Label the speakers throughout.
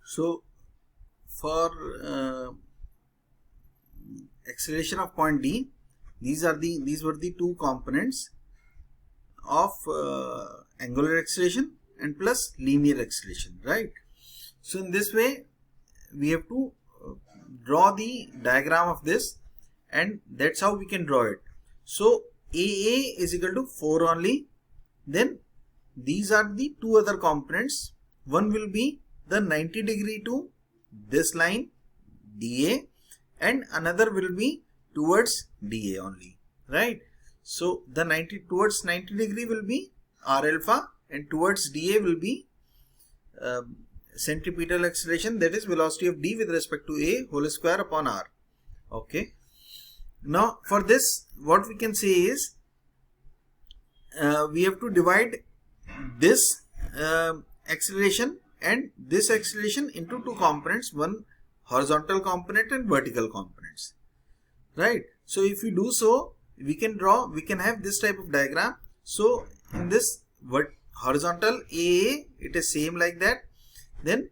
Speaker 1: So for acceleration of point D, these were the two components of angular acceleration and plus linear acceleration, right? So in this way we have to draw the diagram of this, and that's how we can draw it. So AA is equal to 4 only. Then these are the two other components. One will be the 90 degree to this line DA, and another will be towards DA only, right? So the 90 towards 90 degree will be R alpha, and towards DA will be centripetal acceleration, that is velocity of D with respect to A whole square upon R. Okay. Now for this, what we can say is we have to divide this acceleration and this acceleration into two components, one horizontal component and vertical components, right? So if we do so, we can have this type of diagram. So in this horizontal AA, it is same like that. Then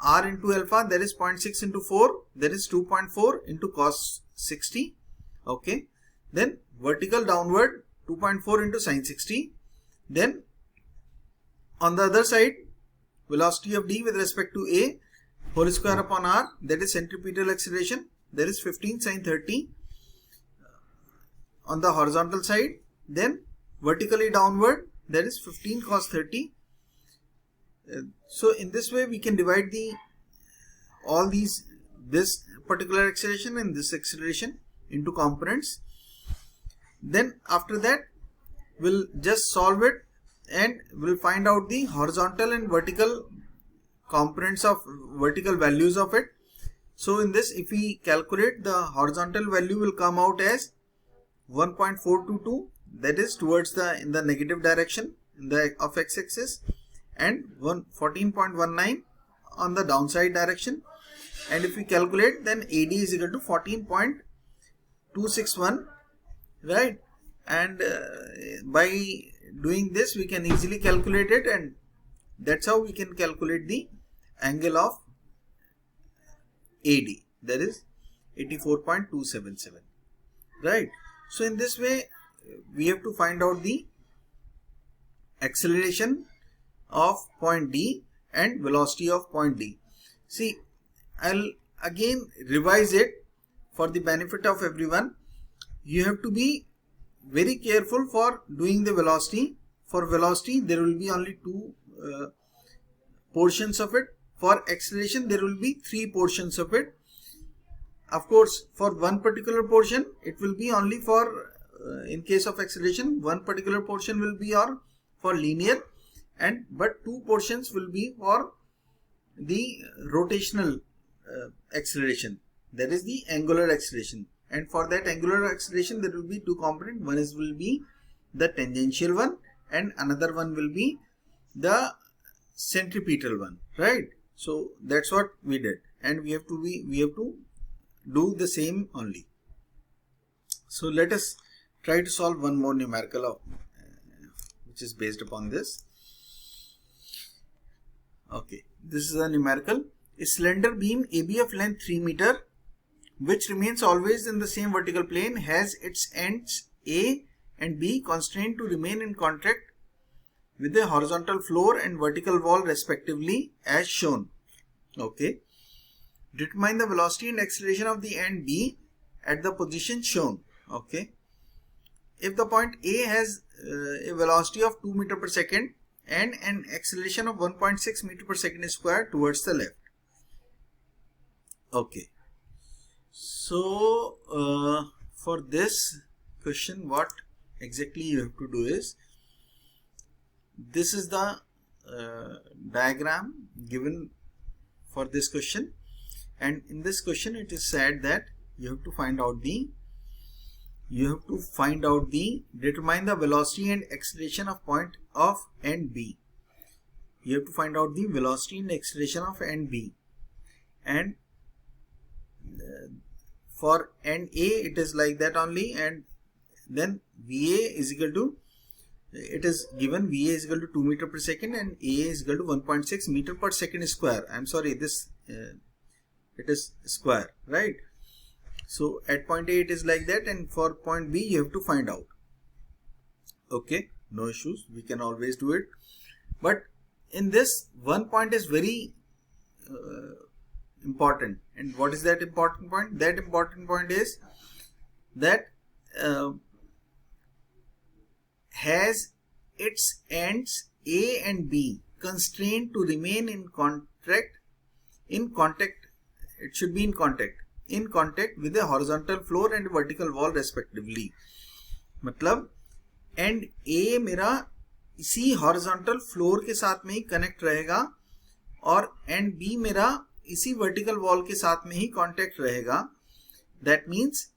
Speaker 1: R into alpha, that is 0.6 into 4, that is 2.4 into cos 60. Okay. Then vertical downward 2.4 into sin 60. Then on the other side, velocity of D with respect to A whole square upon R, that is centripetal acceleration, that is 15 sin 30 on the horizontal side. Then vertically downward, that is 15 cos 30. So in this way we can divide this particular acceleration and this acceleration into components. Then after that we'll just solve it and we'll find out the horizontal and vertical components of vertical values of it. So in this, if we calculate, the horizontal value will come out as 1.422, that is towards in the negative direction of x-axis, and 14.19 on the downside direction. And if we calculate, then AD is equal to 14.261, right? And by doing this we can easily calculate it, and that's how we can calculate the angle of AD, that is 84.277, right? So in this way we have to find out the acceleration of point D and velocity of point D. See, I'll again revise it for the benefit of everyone. You have to be very careful for doing the velocity. For velocity there will be only two portions of it. For acceleration there will be three portions of it. Of course, for one particular portion it will be only for in case of acceleration, one particular portion will be for linear, but two portions will be for the rotational acceleration, that is the angular acceleration. And for that angular acceleration there will be two components. One will be the tangential one and another one will be the centripetal one, right? So that's what we did, and we have to do the same only. So let us try to solve one more numerical which is based upon this. Okay, this is a numerical. A slender beam AB of length 3 meter, which remains always in the same vertical plane, has its ends A and B constrained to remain in contact with the horizontal floor and vertical wall respectively as shown. Okay. Determine the velocity and acceleration of the end B at the position shown. Okay. If the point A has a velocity of 2 meter per second and an acceleration of 1.6 meter per second square towards the left. Okay. So for this question, what exactly you have to do is, this is the diagram given for this question, and in this question it is said that you have to find out determine the velocity and acceleration of point of end B. You have to find out the velocity and acceleration of end B, and for end A it is like that only, and then VA is equal to it is given VA is equal to 2 meter per second and AA is equal to 1.6 meter per second square. I'm sorry, this it is square, right? So at point A it is like that, and for point B you have to find out. Okay, no issues, we can always do it. But in this, one point is very important. And what is that important point? That important point is that has its ends A and B constrained to remain in contact, it should be in contact with a horizontal floor and vertical wall respectively. मतलब and A मेरा इसी horizontal floor के साथ में ही connect रहेगा और and B मेरा इसी वर्टिकल वॉल के साथ में ही कांटेक्ट रहेगा. That means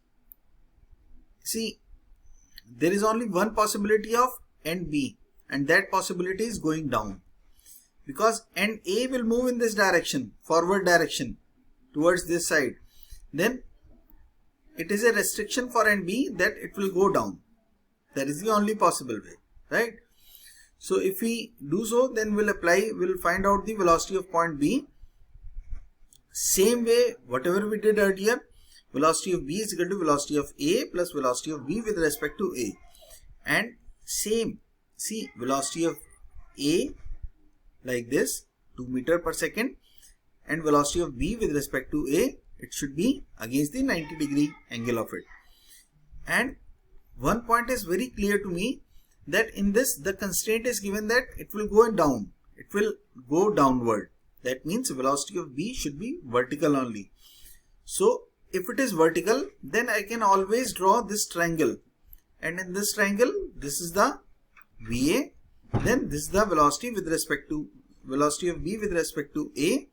Speaker 1: see there is only one possibility of end B, and that possibility is going down, because end A will move in this direction, forward direction towards this side. Then it is a restriction for end B that it will go down. That is the only possible way, right? So if we do so, then we'll find out the velocity of point B. Same way, whatever we did earlier, velocity of B is equal to velocity of A plus velocity of B with respect to A. And same, see, velocity of A like this, 2 meter per second, and velocity of B with respect to A, it should be against the 90-degree angle of it. And one point is very clear to me, that in this the constraint is given that it will go down, it will go downward. That means velocity of B should be vertical only. So if it is vertical, then I can always draw this triangle, and in this triangle this is the VA, then this is the velocity with respect to velocity of B with respect to A,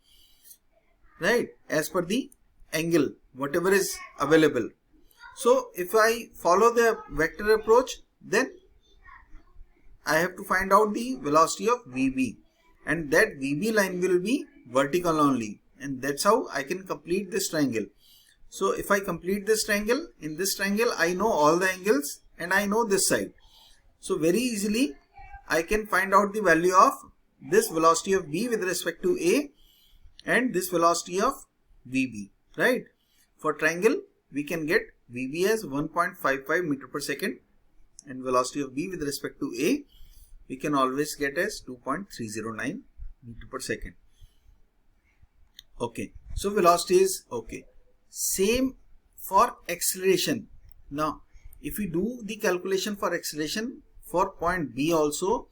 Speaker 1: right, as per the angle whatever is available. So if I follow the vector approach, then I have to find out the velocity of VB, and that VB line will be vertical only, and that's how I can complete this triangle. So if I complete this triangle, in this triangle I know all the angles and I know this side. So very easily I can find out the value of this velocity of B with respect to A and this velocity of VB, right? For triangle we can get VB as 1.55 meter per second and velocity of B with respect to A we can always get as 2.309 meter per second. Okay, so velocity is okay. Same for acceleration. Now if we do the calculation for acceleration for point B also,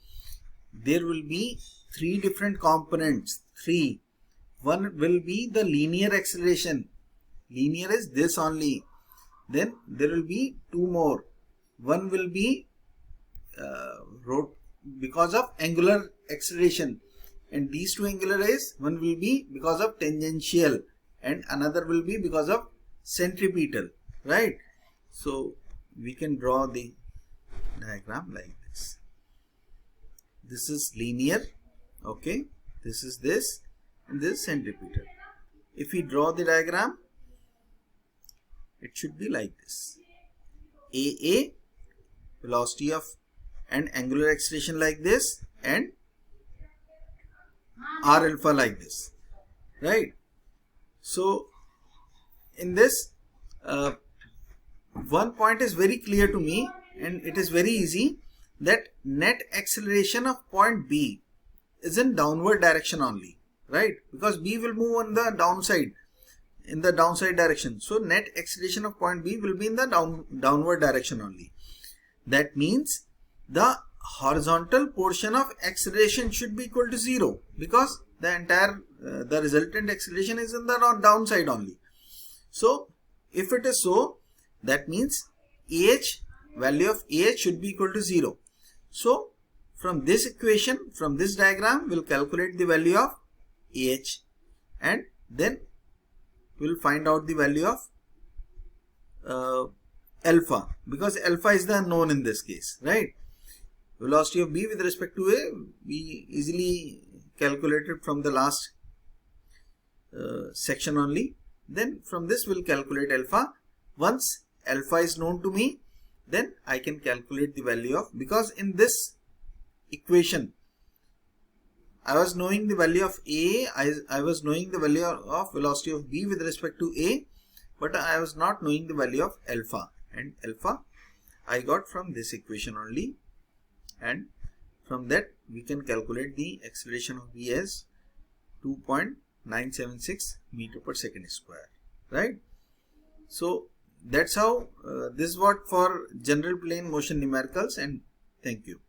Speaker 1: there will be three different components. One will be the linear acceleration. Linear is this only. Then there will be two more. One will be because of angular acceleration, and these two angular is, one will be because of tangential and another will be because of centripetal, right? So we can draw the diagram like this. This is linear, okay, this is this, and this is centripetal. If we draw the diagram, it should be like this. AA, velocity of and angular acceleration like this, and R alpha like this, right? So in this one point is very clear to me, and it is very easy, that net acceleration of point B is in downward direction only, right? Because B will move on the downside, in the downside direction. So net acceleration of point B will be in the downward direction only. That means the horizontal portion of acceleration should be equal to 0, because the entire the resultant acceleration is in the downside only. So if it is so, that means value of AH should be equal to 0. So from this equation, from this diagram, we'll calculate the value of AH, and then we'll find out the value of alpha, because alpha is the unknown in this case, right? Velocity of B with respect to A we easily calculated from the last section only. Then from this we'll calculate alpha. Once alpha is known to me, then I can calculate the value of, because in this equation. I was knowing the value of A, I was knowing the value of velocity of B with respect to A, but I was not knowing the value of alpha, and alpha I got from this equation only, and from that we can calculate the acceleration of V as 2.976 meter per second square, right? So that's how this is what for general plane motion numericals, and thank you.